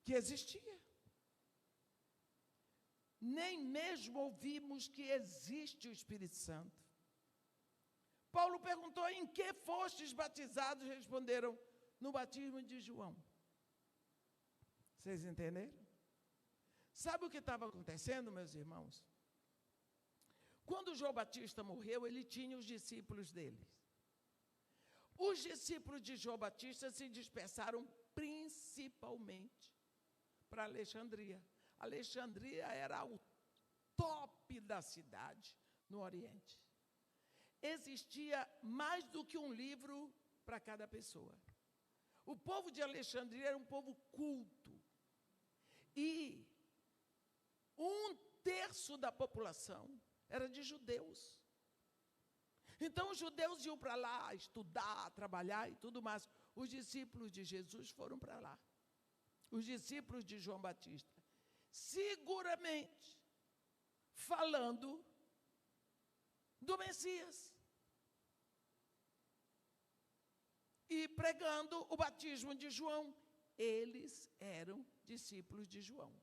que existia. Nem mesmo ouvimos que existe o Espírito Santo. Paulo perguntou, em que fostes batizados? Responderam, no batismo de João. Vocês entenderam? Sabe o que estava acontecendo, meus irmãos? Quando João Batista morreu, ele tinha os discípulos dele. Os discípulos de João Batista se dispersaram principalmente para Alexandria. Alexandria era o top da cidade no Oriente. Existia mais do que um livro para cada pessoa. O povo de Alexandria era um povo culto. E 1/3 da população era de judeus. Então, os judeus iam para lá estudar, trabalhar e tudo mais. Os discípulos de Jesus foram para lá. Os discípulos de João Batista. Seguramente, falando do Messias. E pregando o batismo de João. eles eram discípulos de João.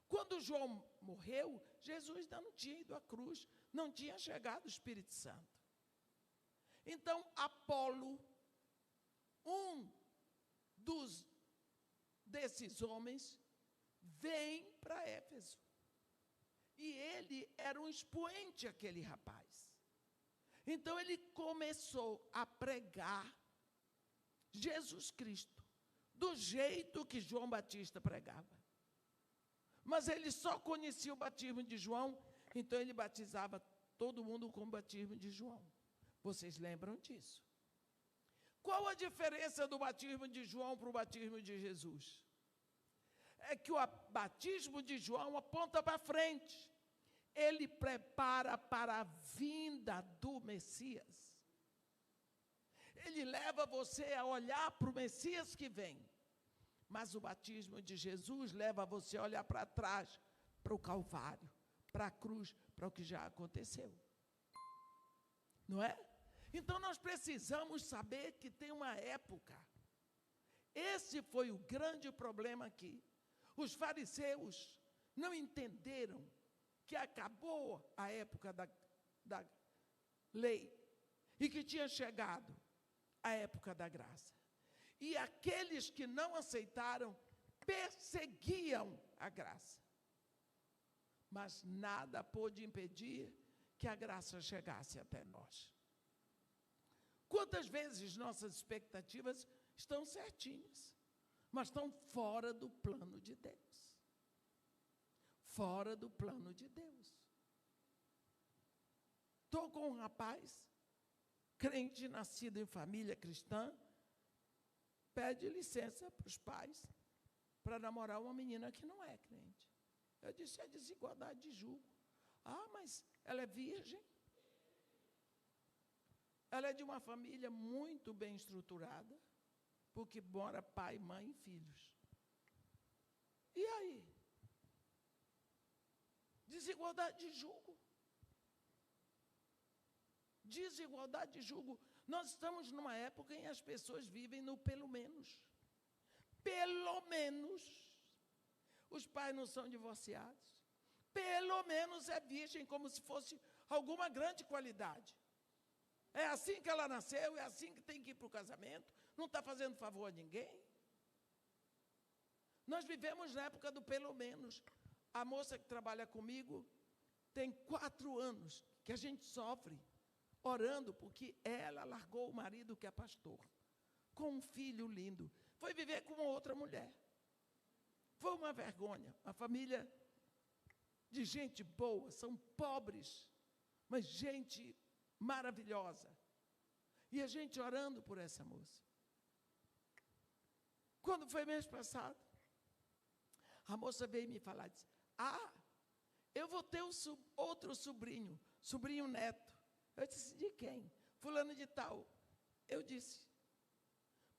Quando João morreu, Jesus ainda não tinha ido à cruz, não tinha chegado o Espírito Santo. Então, Apolo, desses homens, vem para Éfeso. E ele era um expoente, aquele rapaz. Então, ele começou a pregar Jesus Cristo, do jeito que João Batista pregava. Mas ele só conhecia o batismo de João, então ele batizava todo mundo com o batismo de João. Vocês lembram disso? Qual a diferença do batismo de João para o batismo de Jesus? É que o batismo de João aponta para frente. Ele prepara para a vinda do Messias. Ele leva você a olhar para o Messias que vem. Mas o batismo de Jesus leva você a olhar para trás, para o Calvário, para a cruz, para o que já aconteceu. Não é? Então, nós precisamos saber que tem uma época. Esse foi o grande problema aqui. Os fariseus não entenderam que acabou a época da lei e que tinha chegado a época da graça. E aqueles que não aceitaram perseguiam a graça. Mas nada pôde impedir que a graça chegasse até nós. Quantas vezes nossas expectativas estão certinhas, mas estão fora do plano de Deus. Fora do plano de Deus. Estou com um rapaz, crente, nascido em família cristã, pede licença para os pais para namorar uma menina que não é crente. Eu disse, é desigualdade de julgo. Ah, mas ela é virgem. Ela é de uma família muito bem estruturada, porque mora pai, mãe e filhos. E aí? Desigualdade de julgo. Desigualdade de julgo. Nós estamos numa época em que as pessoas vivem no pelo menos. Pelo menos. Os pais não são divorciados. Pelo menos é virgem, como se fosse alguma grande qualidade. É assim que ela nasceu, é assim que tem que ir para o casamento, não está fazendo favor a ninguém. Nós vivemos na época do pelo menos. A moça que trabalha comigo tem 4 anos que a gente sofre orando porque ela largou o marido que é pastor, com um filho lindo, foi viver com outra mulher. Foi uma vergonha. A família de gente boa, são pobres, mas gente maravilhosa. E a gente orando por essa moça. Quando foi mês passado, a moça veio me falar, disse, eu vou ter outro sobrinho neto. Eu disse, de quem? Fulano de tal. Eu disse,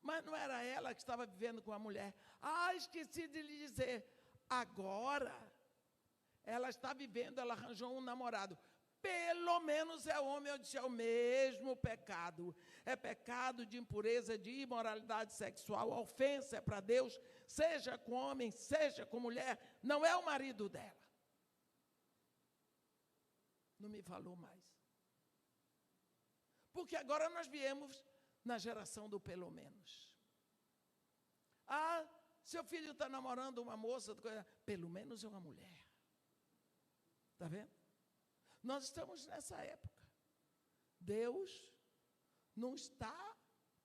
mas não era ela que estava vivendo com a mulher. Esqueci de lhe dizer, agora ela está vivendo, ela arranjou um namorado. Pelo menos é homem. Eu disse, é o mesmo pecado. É pecado de impureza, de imoralidade sexual. A ofensa é para Deus, seja com homem, seja com mulher. Não é o marido dela. Não me falou mais. Porque agora nós viemos na geração do pelo menos. Seu filho está namorando uma moça, pelo menos é uma mulher. Está vendo? Nós estamos nessa época. Deus não está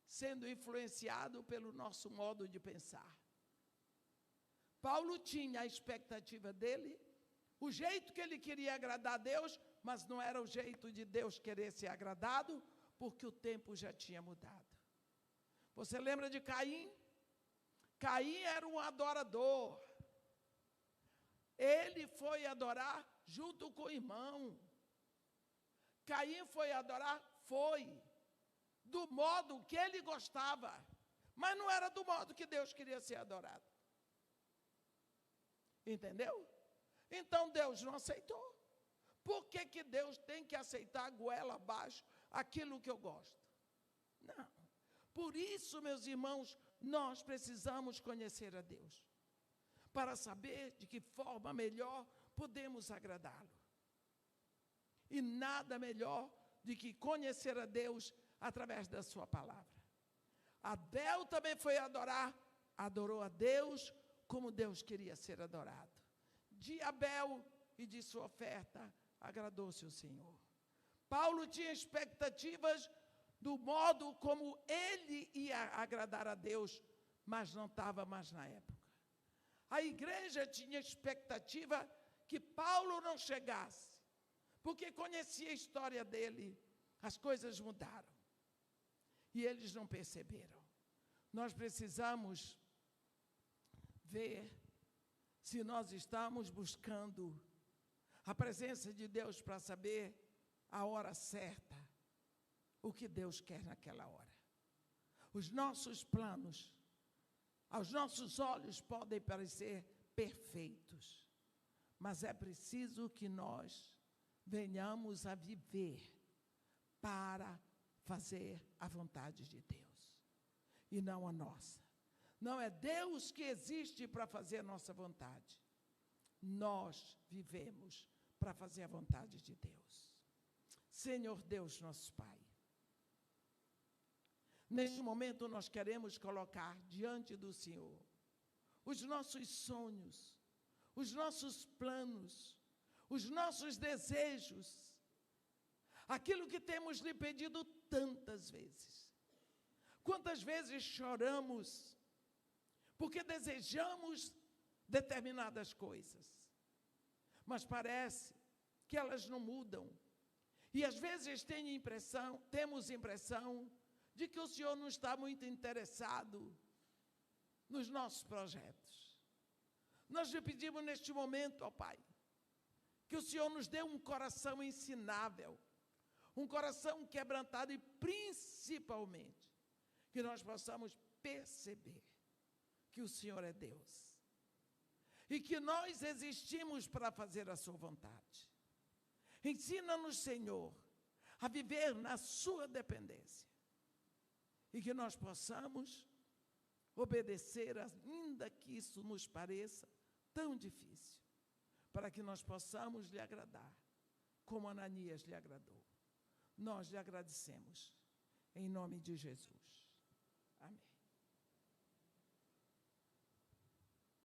sendo influenciado pelo nosso modo de pensar. Paulo tinha a expectativa dele, o jeito que ele queria agradar a Deus, mas não era o jeito de Deus querer ser agradado, porque o tempo já tinha mudado. Você lembra de Caim? Caim era um adorador. Ele foi adorar junto com o irmão. Caim foi adorar? Foi. Do modo que ele gostava. Mas não era do modo que Deus queria ser adorado. Entendeu? Então Deus não aceitou. Por que Deus tem que aceitar goela abaixo aquilo que eu gosto? Não. Por isso, meus irmãos, nós precisamos conhecer a Deus, para saber de que forma melhor podemos agradá-lo. E nada melhor do que conhecer a Deus através da sua palavra. Abel também foi adorar, adorou a Deus como Deus queria ser adorado. De Abel e de sua oferta agradou-se o Senhor. Paulo tinha expectativas do modo como ele ia agradar a Deus, mas não estava mais na época. A igreja tinha expectativa que Paulo não chegasse, porque conhecia a história dele. As coisas mudaram e eles não perceberam. Nós precisamos ver se nós estamos buscando a presença de Deus para saber a hora certa, o que Deus quer naquela hora. Os nossos planos, aos nossos olhos, podem parecer perfeitos, mas é preciso que nós venhamos a viver para fazer a vontade de Deus, e não a nossa. Não é Deus que existe para fazer a nossa vontade. Nós vivemos para fazer a vontade de Deus. Senhor Deus, nosso Pai, neste momento nós queremos colocar diante do Senhor os nossos sonhos, os nossos planos, os nossos desejos, aquilo que temos lhe pedido tantas vezes. Quantas vezes choramos porque desejamos determinadas coisas, mas parece que elas não mudam. E às vezes temos impressão de que o Senhor não está muito interessado nos nossos projetos. Nós lhe pedimos neste momento, ó Pai, que o Senhor nos dê um coração ensinável, um coração quebrantado e principalmente que nós possamos perceber que o Senhor é Deus e que nós existimos para fazer a sua vontade. Ensina-nos, Senhor, a viver na sua dependência e que nós possamos obedecer, ainda que isso nos pareça tão difícil, para que nós possamos lhe agradar, como Ananias lhe agradou. Nós lhe agradecemos, em nome de Jesus.